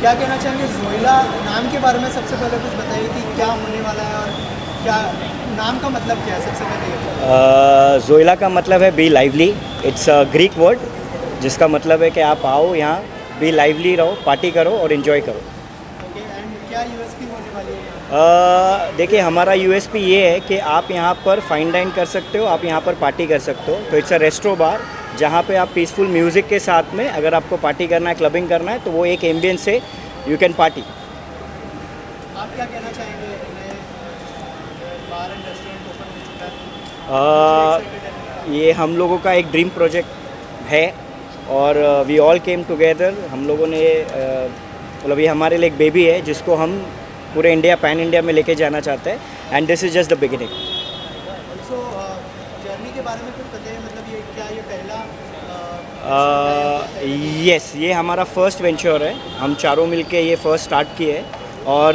क्या कहना चाहेंगे जोइला नाम के बारे में? सबसे पहले कुछ बताइए कि क्या होने वाला है और क्या नाम का मतलब क्या है सबसे पहले ये बताइए। जोइला का मतलब है be lively. It's a Greek word जिसका मतलब है कि आप आओ यहाँ, बी लाइवली रहो, पार्टी करो और इन्जॉय करो। ओके, एंड क्या यूएसपी होने वाली है? देखिए, हमारा यूएसपी ये है कि आप यहाँ पर फाइन डाइन कर सकते हो, आप यहाँ पर पार्टी कर सकते हो। तो इट्स अ रेस्टो बार जहाँ पे आप पीसफुल म्यूज़िक के साथ में अगर आपको पार्टी करना है, क्लबिंग करना है, तो वो एक एम्बियंस से यू कैन पार्टी। आप क्या कहना चाहेंगे? नए बार एंड रेस्टोरेंट ओपन हो चुका है, excited है? ये हम लोगों का एक ड्रीम प्रोजेक्ट है और वी ऑल केम टुगेदर। हम लोगों ने मतलब ये हमारे लिए एक बेबी है जिसको हम पूरे इंडिया, पैन इंडिया में लेके जाना चाहते हैं, and this is just the beginning. Also journey के बारे में कुछ बताइए, मतलब ये क्या ये पहला यस, ये हमारा फर्स्ट वेंचर है। हम चारों मिलके ये फर्स्ट स्टार्ट किए है और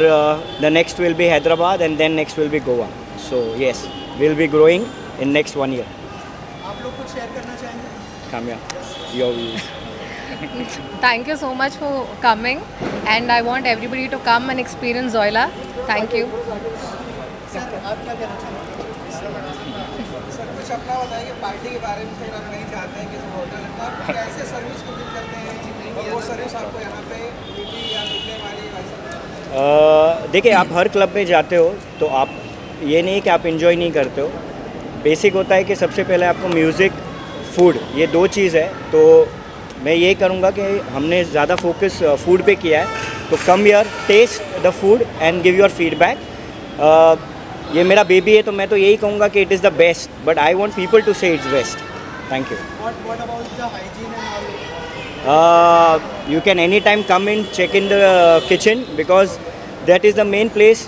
the next will be Hyderabad and then next will be Goa. So yes, will be growing in next 1 year। आप लोग कुछ शेयर करना चाहेंगे? Kamya, your views. Thank you so much for coming, and I want everybody to come and experience Zoila. Thank you. Sir आप क्या कहना चाहेंगे? Sir कुछ अपना बताइए पार्टी के बारे में। फिर हम नहीं चाहते हैं कि होटल आप कैसे सर्विस बुकिंग करते हैं और वो सर्विस आपको यहाँ पे मिली या मिलने वाली? देखिए, आप हर क्लब में जाते हो तो आप ये नहीं कि आप इन्जॉय नहीं करते हो। बेसिक होता है कि सबसे पहले आपको म्यूज़िक, फूड, ये 2 चीज़ है। तो मैं ये करूँगा कि हमने ज़्यादा फोकस फूड पे किया है। तो come here, test the food and give your feedback. ये मेरा बेबी है तो मैं तो यही कहूँगा कि it is the best, but I want people to say it's best. Thank you. What about the hygiene and all? You can anytime come in, check in the kitchen, because that is the main place.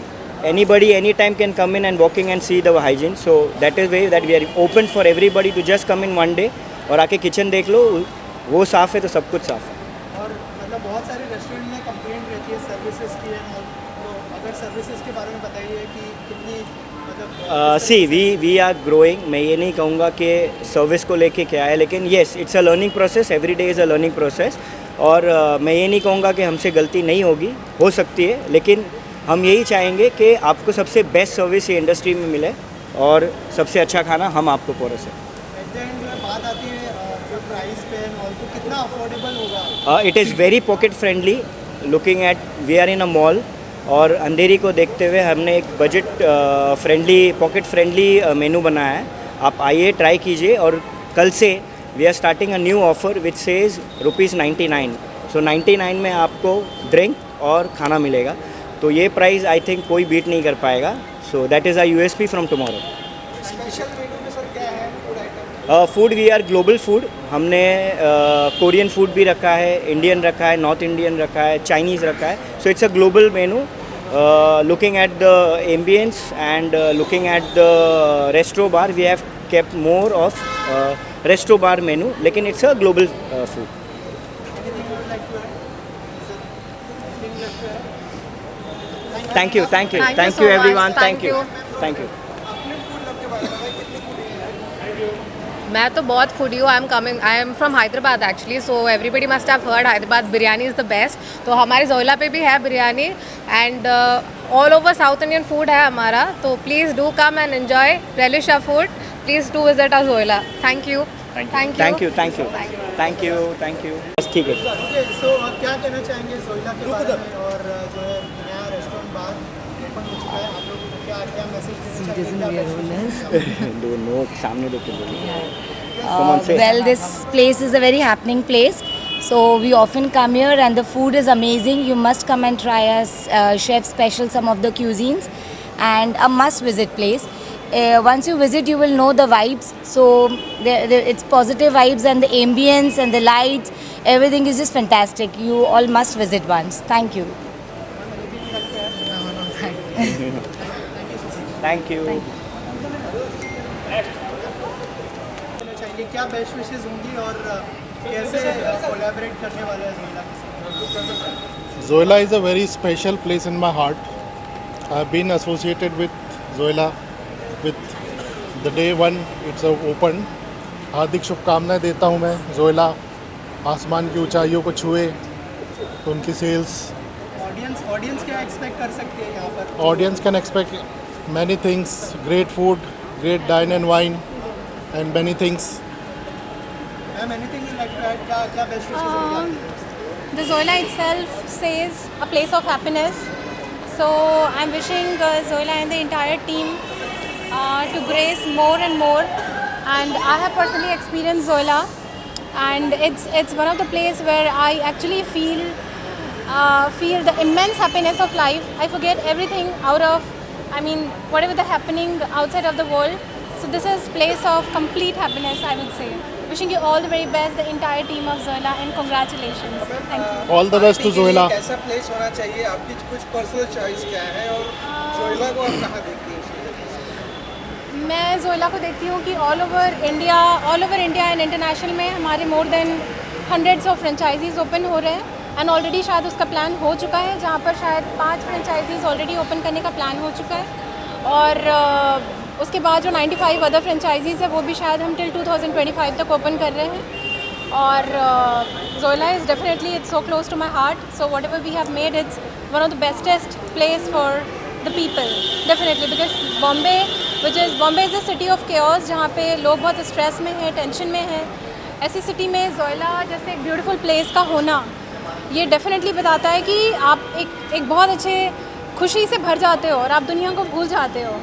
Anybody anytime can come in and walking and see the hygiene. So that is way that we are open for everybody to just come in one day और आके kitchen देख लो, वो साफ़ है तो सब कुछ साफ़ है। और मतलब बहुत सारे रेस्टोरेंट में कंप्लेंट रहती है सर्विसेज की and all, तो अगर सर्विसेज के बारे में बताइए कि कितनी मतलब सी वी आर ग्रोइंग। मैं ये नहीं कहूँगा कि सर्विस को लेके क्या है, लेकिन yes, it's a learning process. Every day is a learning process. और मैं ये नहीं कहूँगा कि हमसे गलती नहीं होगी, हो सकती है, लेकिन हम यही चाहेंगे कि आपको सबसे बेस्ट सर्विस ये इंडस्ट्री में मिले और सबसे अच्छा खाना हम आपको परोसें। एट द एंड बात आती है जो प्राइस पे and all, तो कितना अफोर्डेबल होगा? It is very pocket friendly. Looking at, we are in a mall और अंधेरी को देखते हुए हमने एक budget friendly, pocket friendly menu बनाया है। आप आइए, ट्राई कीजिए। और कल से we are starting a new offer which says ₹99। So 99 में आपको ड्रिंक और खाना मिलेगा। तो ये प्राइस आई थिंक कोई बीट नहीं कर पाएगा। So that is a USP from tomorrow. Special menu में सर क्या है food item? Food, we are global food. हमने कोरियन फूड भी रखा है, इंडियन रखा है, नॉर्थ इंडियन रखा है, चाइनीज़ रखा है। So it's a global menu. Looking at the ambience and looking at the resto bar, we have kept more of resto bar menu, लेकिन it's a global food. Anything you would like to add? Anything left to add? Thank you, thank you, Thank you thank so you much. everyone, thank Thank you, you. thank you। अपने food love के बारे में बताइए, कितनी food है? मैं तो बहुत फूडी हूँ। I am from Hyderabad actually, so everybody must have heard Hyderabad biryani is the best. तो हमारे जोइला पे भी है biryani, and all over South Indian food है हमारा। तो please do come and enjoy relish our food. Please do visit our Zoila. Thank you. Thank you, thank you, thank you, thank you. बस ठीक है। ओके, सो क्या कहना चाहेंगे जोइला के बारे में और जो है नया रेस्टोरेंट बार ओपन हो चुका है, आप लोगों को क्या क्या मैसेज देना चाहेंगे? दो नो सामने दो के बोलिए। Come on, say. Well, this place is a very happening place. So we often come here and the food is amazing. You must come and try us chef special some of the cuisines, and a must visit place. Once you visit, you will know the vibes. So it's positive vibes and the ambience and the lights, everything is just fantastic. You all must visit once. Thank you. Thank you। कहना चाहेंगे क्या best wishes होंगी और कैसे collaborate करने वाले हैं जोइला के साथ? Zoila is a very special place in my heart. I have been associated with Zoila with the day one it's opened. हार्दिक शुभकामनाएं देता हूं मैं। जोइला आसमान की ऊंचाइयों को छुए तो उनकी सेल्स ऑडियंस क्या एक्सपेक्ट कर सकती है यहाँ पर? Audience can expect many things, great food, great dine and wine, and many things. Ma'am anything you like to add? क्या best wishes The Zoila itself says a place of happiness. So I'm wishing Zoila and the entire team to grace more and more. And I have personally experienced Zoila, and it's one of the place where I actually feel the immense happiness of life. I forget everything whatever the happening outside of the world. So this is place of complete happiness, I would say. Wishing you all the very best, the entire team of Zoila, and congratulations. Thank you. All the best to Zoila. कैसा place होना चाहिए? आपकी कुछ personal choice क्या है और जोइला को आप कहाँ देखती हैं? मैं जोइला को देखती हूँ कि all over India and international में हमारे more than hundreds of franchises open हो रहे हैं, एंड ऑलरेडी शायद उसका प्लान हो चुका है, जहाँ पर शायद 5 फ्रेंचाइजीज ऑलरेडी ओपन करने का प्लान हो चुका है, और उसके बाद जो 95 अदर फ्रेंचाइजीज है वो भी शायद हम टिल 2025 तक ओपन कर रहे हैं. और Zoila is definitely it's so close to my heart, so whatever we have made it's one of the bestest place for the people definitely, because Bombay is a city of chaos, जहाँ पे लोग बहुत stress में हैं, tension में हैं. ऐसी city में जोइला जैसे एक ब्यूटीफुल प्लेस का होना, ये डेफिनेटली बताता है कि आप एक बहुत अच्छे खुशी से भर जाते हो और आप दुनिया को भूल जाते हो.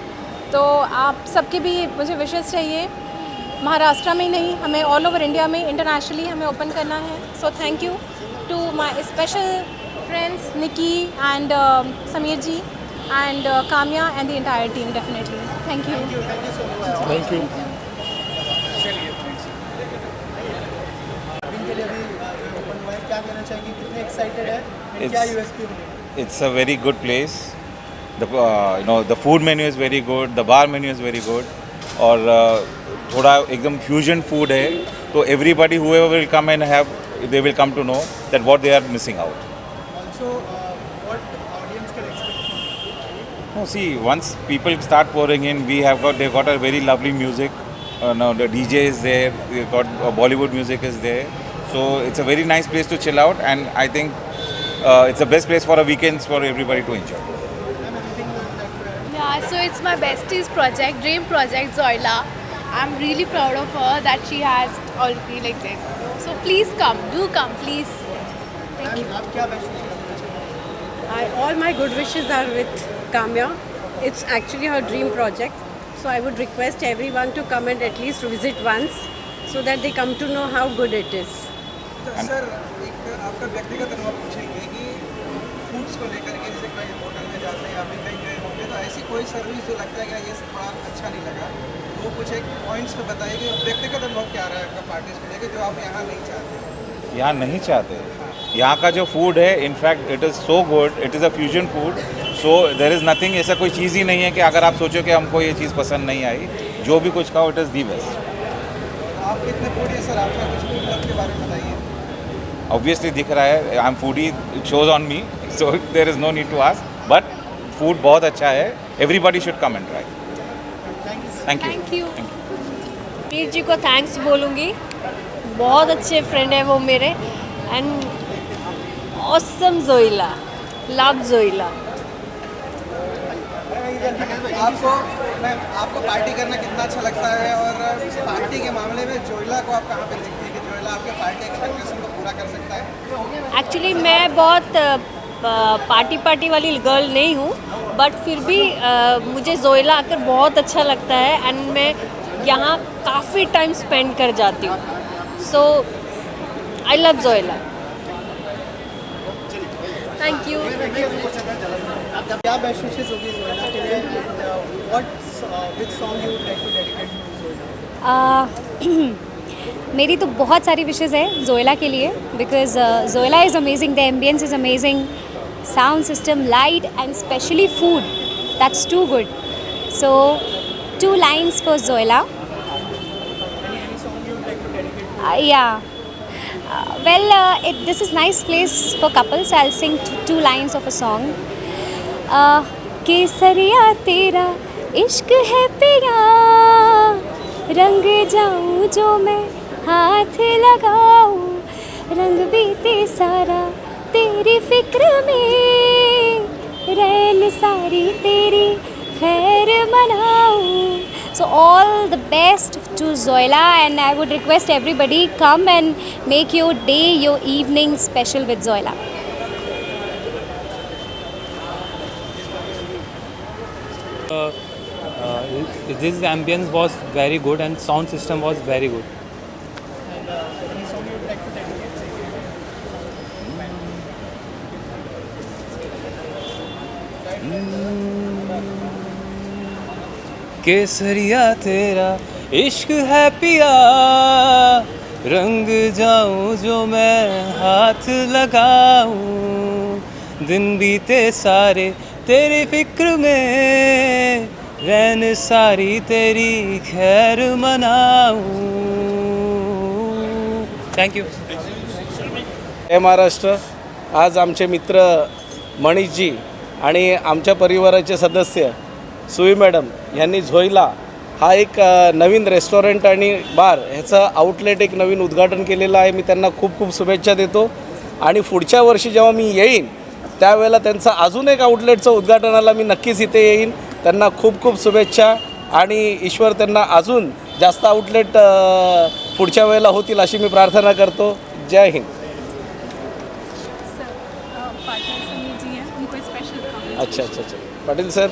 तो आप सबके भी मुझे विशेस चाहिए, महाराष्ट्र में ही नहीं, हमें ऑल ओवर इंडिया में, इंटरनेशनली हमें ओपन करना है. So thank you to my special friends Niki and Sameer ji and Kamya and the entire team, definitely. Thank you. Thank you. इनके लिए भी ओपन हुआ है, क्या कहना चाहेंगे? कितने एक्साइटेड है? क्या यूएसपी होगा? It's a very good place. The food menu is very good. The bar menu is very good. और थोड़ा एकदम fusion food है, तो everybody whoever will come and have, they will come to know that what they are missing out. Also, what audience can expect? No, see, once people start pouring in, they've got a very lovely music. Now the DJ is there. They've got Bollywood music is there. So it's a very nice place to chill out, and I think it's the best place for a weekends for everybody to enjoy. Yeah, so it's my bestie's project, dream project, Zoila. I'm really proud of her that she has already like this. So please come, do come, please. Thank you. आप क्या best करना चाहिए? All my good wishes are with Kamya. It's actually her dream project. So I would request everyone to come and at least visit once so that they come to know how good it is. Sir, एक आपका व्यक्तिगत अनुभव पूछेंगे कि foods को लेकर के, जैसे कहीं होटल में जाते हैं या फिर कहीं गए होंगे, तो ऐसी कोई सर्विस जो लगता है कि ये थोड़ा अच्छा नहीं लगा, वो कुछ एक पॉइंट्स पे बताइए कि व्यक्तिगत अनुभव क्या रहा है आपका पार्टीज को लेकर, जो आप यहाँ नहीं चाहते? यहाँ नहीं चाहते. यहाँ का जो फूड है, in fact it is so good. It is a fusion food. So there is nothing, ऐसा कोई चीज़ ही नहीं है कि अगर आप सोचो कि हमको ये चीज़ पसंद नहीं आई, जो भी कुछ खाओ इट इज़ दी बेस्ट. आप कितने फूडी है सर? आपका कुछ फूड लव के बारे में बताइए. ऑब्वियसली दिख रहा है, I am foodie, it shows on me, so there is no need to ask. But food बहुत अच्छा है. Everybody should come and try. Thank you. Mir ji को थैंक्स बोलूँगी, बहुत अच्छे फ्रेंड है वो मेरे. And awesome Zoila, love Zoila. आपको पार्टी करना कितना अच्छा लगता है, और पार्टी के मामले में जोइला को आप कहाँ पे देखती हैं कि जोइला आपके पार्टी एक्सपेक्टेशन को पूरा कर सकता है? एक्चुअली मैं बहुत पार्टी वाली गर्ल नहीं हूँ, बट फिर भी मुझे जोइला आकर बहुत अच्छा लगता है, एंड मैं यहाँ काफ़ी टाइम स्पेंड कर जाती हूँ. So I love Zoila. Thank you. क्या बेस्ट विशेस होगी जोइला के लिए, which song you would like to dedicate to Zoila? मेरी तो बहुत सारी विशेज़ है जोइला के लिए, because Zoila is amazing, the ambience is amazing, sound system, light and specially food, that's too good. So 2 lines for Zoila. Any song you would like to dedicate? Yeah. This is nice place for couples. So I'll sing 2 lines of a song. केसरिया तेरा इश्क है पिया, रंग जाऊं जो मैं हाथ लगाऊं, रंग बीते सारा तेरी फिक्र में, रैन सारी तेरी खैर मनाऊं. So all the best to Zoila, and I would request everybody come and make your day, your evening special with Zoila. This ambience was very good and sound system was very good. Any song you would like to dedicate? केसरिया तेरा इश्क है पिया, रंग जाऊं जो मैं हाथ लगाऊं, दिन बीते सारे तेरी फिक्र में, रैन सारी तेरी खैर मनाऊं. Thank you. जय महाराष्ट्र. आज आमचे मित्र मनीषजी आणि आमच्या परिवाराचे सदस्य सुई मॅडम यांनी झोईला हा एक नवीन रेस्टॉरंट आणि बार ह्याचं आउटलेट एक नवीन उद्घाटन केलेलं आहे. मी त्यांना खूप खूप शुभेच्छा देतो आणि पुढच्या वर्षी जेव्हा मी येईन त्यावेळेला त्यांचं अजून एक आउटलेटचं उद्घाटनाला मी नक्कीच इथे येईन. त्यांना खूप खूप शुभेच्छा आणि ईश्वर त्यांना अजून जास्त आउटलेट पुढच्या वेळेला होतील अशी मी प्रार्थना करतो. जय हिंद. अच्छा अच्छा अच्छा. पाटील सर.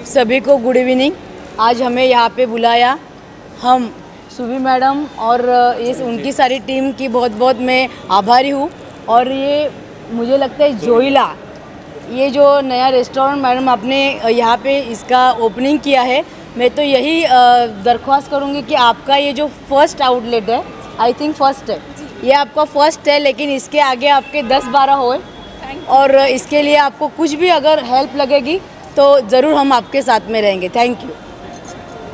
सभी को गुड इवनिंग. आज हमें यहाँ पे बुलाया, हम सुबी मैडम और इस उनकी सारी टीम की बहुत बहुत मैं आभारी हूँ. और ये मुझे लगता है जोइला, ये जो नया रेस्टोरेंट मैडम आपने यहाँ पे इसका ओपनिंग किया है, मैं तो यही दरख्वास्त करूँगी कि आपका ये जो फर्स्ट आउटलेट है, आई थिंक फर्स्ट है, ये आपका फर्स्ट है, लेकिन इसके आगे आपके 10-12 होए. और इसके लिए आपको कुछ भी अगर हेल्प लगेगी तो ज़रूर हम आपके साथ में रहेंगे. Thank you.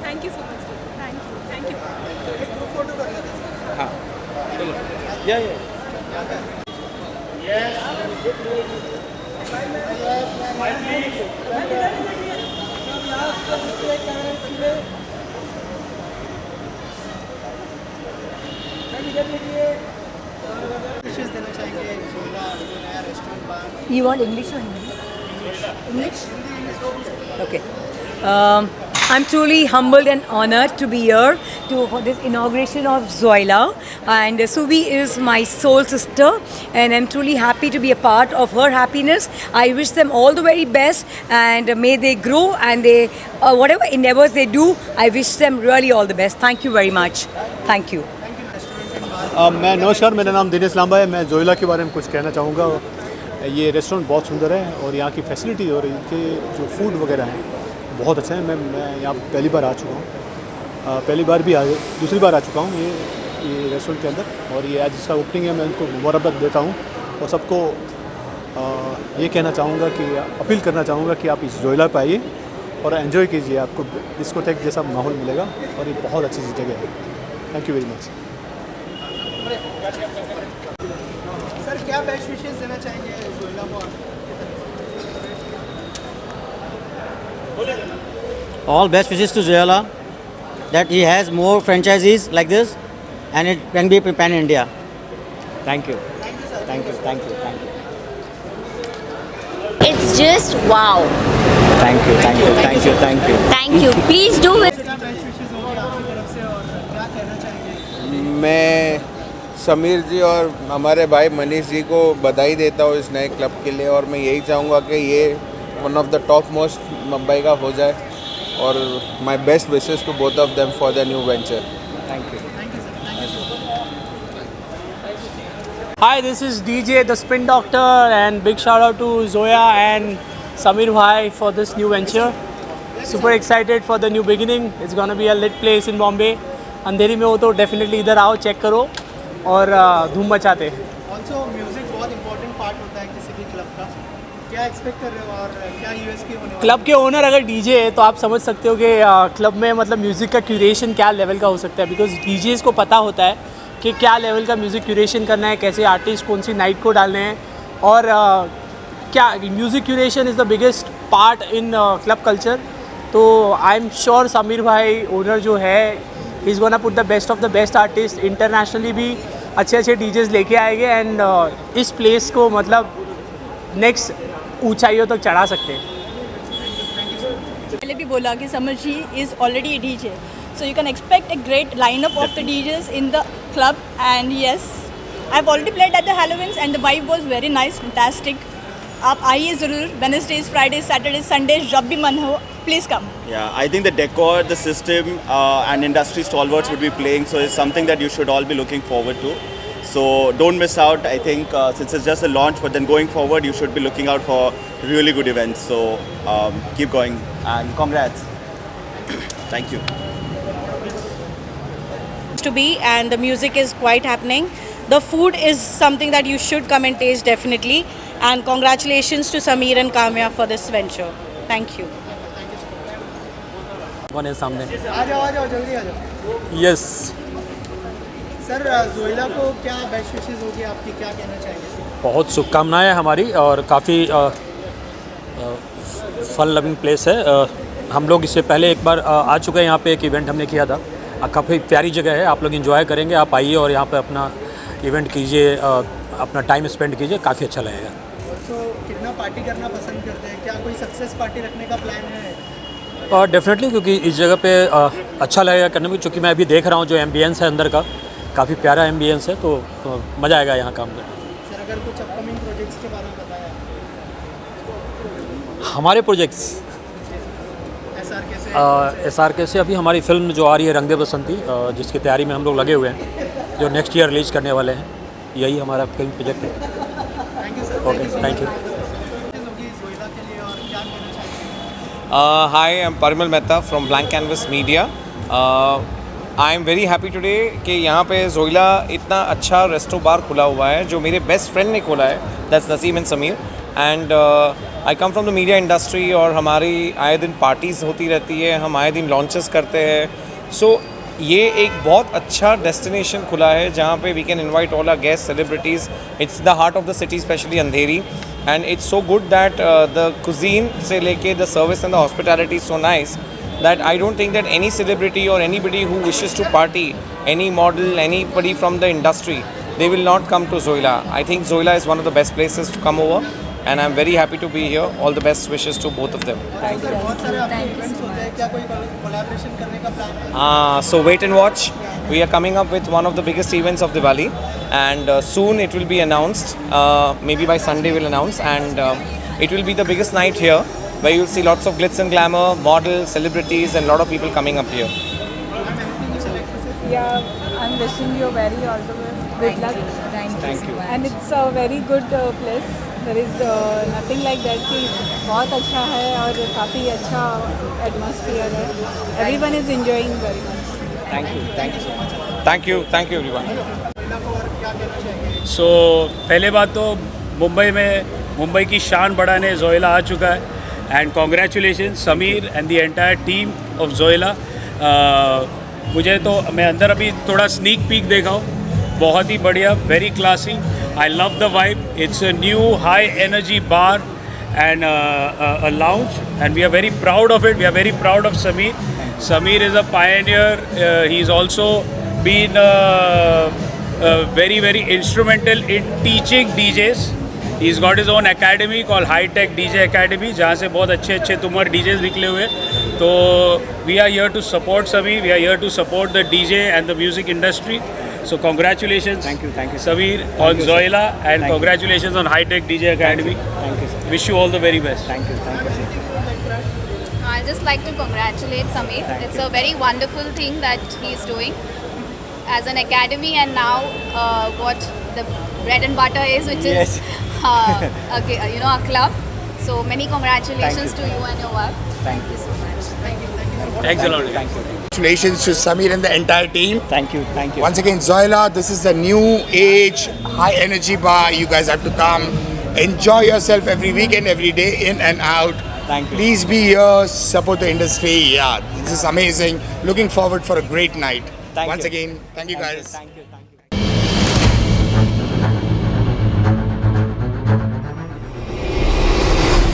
Thank you so much. Thank you. हां चलो. या विशेष देना चाहेंगे जोइला जो नया restaurant bar. You want English or Hindi? English? Okay. I'm truly humbled and honored to be here for this inauguration of Zoila, and Subi is my soul sister, and I'm truly happy to be a part of her happiness. I wish them all the very best, and may they grow, and they whatever endeavors they do, I wish them really all the best. Thank you very much. Thank you. मैं नमस्कार, मेरा नाम दिनेश लांबा है. मैं जोइला के बारे में कुछ कहना चाहूँगा. ये रेस्टोरेंट बहुत सुंदर है और यहाँ की फैसिलिटी और इनके जो फूड वगैरह हैं बहुत अच्छा है. मैं यहाँ पहली बार आ चुका हूँ, पहली बार भी दूसरी बार आ चुका हूँ ये रेस्टोरेंट के अंदर. और ये आज जिसका ओपनिंग है मैं उनको मुबारकबाद देता हूँ और सबको ये कहना चाहूँगा कि अपील करना चाहूँगा कि आप इस जोइला पे आइए और एंजॉय कीजिए. आपको डिस्कोटेक जैसा माहौल मिलेगा और ये बहुत अच्छी जगह है. Thank you very much. Sir क्या बेस्ट विशेष देना चाहेंगे जोइला को? All best wishes to Zoila, that he has more franchisees like this and it can be pan India. Thank you. Thank you. Thank you. Thank you. It's just wow. Thank you. Thank you. Thank you. Thank you. Thank you. Please do it. क्या best विशेष होगी आपकी तरफ से और क्या कहना चाहेंगे? मैं समीर जी और हमारे भाई मनीष जी को बधाई देता हूँ इस नए क्लब के लिए. और मैं यही चाहूँगा कि ये one of the top most Mumbai का हो जाए. और my best wishes to both of them for the new venture. Thank you. Hi, this is DJ the Spin Doctor, and big shout out to Zoya and Samir Bhai for this new venture. Super excited for the new beginning. It's gonna be a lit place in Bombay. अंधेरी में हो तो definitely इधर आओ, check करो और धूम मचाते. Also music बहुत इंपॉर्टेंट पार्ट होता है किसी भी क्लब का. क्या एक्सपेक्ट कर रहे हो और क्या यूएसपी होने वाला है? क्लब के ओनर अगर डीजे है तो आप समझ सकते हो कि क्लब में मतलब म्यूज़िक का क्यूरेशन क्या लेवल का हो सकता है. बिकॉज डीजेस को पता होता है कि क्या लेवल का म्यूज़िक क्यूरेशन करना है, कैसे आर्टिस्ट कौन सी नाइट को डालने हैं, और क्या music curation is the biggest part in club culture. तो आई एम श्योर समीर भाई ओनर जो है, he is gonna put the best of the best artist internationally भी अच्छे अच्छे डीजेस लेके आएंगे एंड इस प्लेस को मतलब नेक्स्ट ऊंचाइयों तक चढ़ा सकते हैं। पहले भी बोला कि Samar ji is already a DJ, so you can expect a great lineup of the DJs in the club. And yes, I've already played at the Halloweens and the vibe was very nice, fantastic. आप आइए ज़रूर, Wednesdays, Fridays, Saturdays, Sundays, जब भी मन हो, please come. Yeah, I think the decor, the system, and industry stalwarts would be playing, so it's something that you should all be looking forward to. So don't miss out. I think since it's just a launch, but then going forward, you should be looking out for really good events. So keep going and congrats. Thank you. To be, and the music is quite happening. The food is something that you should come and taste definitely. And congratulations to Sameer and Kamya for this venture. Thank you. कौन है सामने? आ जाओ जल्दी आ जाओ। Yes sir जोइला को क्या best wishes होगी आपकी, क्या कहना चाहिए? बहुत शुभकामनाएं हमारी और काफ़ी फन लविंग प्लेस है। हम लोग इससे पहले एक बार आ चुके हैं यहाँ पे, एक इवेंट हमने किया था। काफ़ी प्यारी जगह है, आप लोग एंजॉय करेंगे। आप आइए और यहाँ पे अपना इवेंट कीजिए, अपना टाइम स्पेंड कीजिए, काफ़ी अच्छा लगेगा। तो कितना पार्टी करना पसंद करते हैं, क्या कोई सक्सेस पार्टी रखने का प्लान है? डेफिनेटली, क्योंकि इस जगह पे अच्छा लगेगा करने में, क्योंकि मैं अभी देख रहा हूँ जो एम्बियंस है अंदर का, काफ़ी प्यारा एम्बियंस है, तो मज़ा आएगा यहाँ काम करने। सर अगर कुछ अपकमिंग प्रोजेक्ट्स के बारे में बताया। हमारे प्रोजेक्ट्स SRK से अभी हमारी फिल्म जो आ रही है रंग दे बसंती, जिसकी तैयारी में हम लोग लगे हुए हैं, जो नेक्स्ट ईयर रिलीज करने वाले हैं। यही हमारा फिल्म प्रोजेक्ट है। Okay, thank you. Hi, I'm Parimal Mehta from Blank Canvas Media. I am very happy today कि यहाँ पे जोइला इतना अच्छा रेस्टो बार खुला हुआ है, जो मेरे बेस्ट फ्रेंड ने खोला है, that's Naseem and Sameer. And I come from the media industry, और हमारी आए दिन पार्टीज़ होती रहती है, हम आए दिन लॉन्चेस करते हैं। सो ये एक बहुत अच्छा डेस्टिनेशन खुला है जहाँ पे we can invite all our guest celebrities. It's the heart of the city, specially Andheri, and it's so good that the cuisine से लेके the service and the hospitality is so nice that I don't think that any celebrity or anybody who wishes to party, any model, anybody from the industry, they will not come to Zoila. I think Zoila is one of the best places to come over, and I'm very happy to be here. All the best wishes to both of them. बहुत सारे आपके events होते हैं, क्या कोई collaboration करने का plan है? So wait and watch. We are coming up with one of the biggest events of Diwali, and soon it will be announced. Maybe by Sunday we'll announce, and it will be the biggest night here, where you'll see lots of glitz and glamour, models, celebrities, and a lot of people coming up here. Yeah, I'm wishing you very all the best. Good luck. Thank you. And it's a very good place. There is nothing like that कि बहुत अच्छा है और काफ़ी अच्छा atmosphere है. Everyone is enjoying very much. Thank you so much. Thank you everyone. So पहले बात तो मुंबई की शान बढ़ाने जोइला आ चुका है, and congratulation Sameer and the entire team of Zoila. मुझे तो मैं अंदर अभी थोड़ा स्नीक पीक देखा हूँ, बहुत ही बढ़िया, very classy. I love the vibe. It's a new high energy bar and a lounge, and we are very proud of it. We are very proud of Sameer. Sameer is a pioneer. He's also been very, very instrumental in teaching DJs. He's got his own academy called High Tech DJ Academy, जहाँ से बहुत अच्छे तुमर DJs निकले हुए। तो we are here to support Sameer. We are here to support the DJ and the music industry. So congratulations, thank you, Sameer, on Zoila, and congratulations on High Tech DJ Academy. Thank you, sir. Wish you all the very best. Thank you. I'd just like to congratulate Sameer. It's a very wonderful thing that he's doing as an academy, and now what the bread and butter is, which is a club. So many congratulations to you and your wife. Thank you so much. Thanks a lot. Thank you. Congratulations to Sameer and the entire team. Thank you. Once again, Zoila, this is the new age, high energy bar. You guys have to come. Enjoy yourself every weekend, every day, in and out. Thank you. Please be here, support the industry. Yeah, this is amazing. Looking forward for a great night. Once again, thank you guys. Thank you.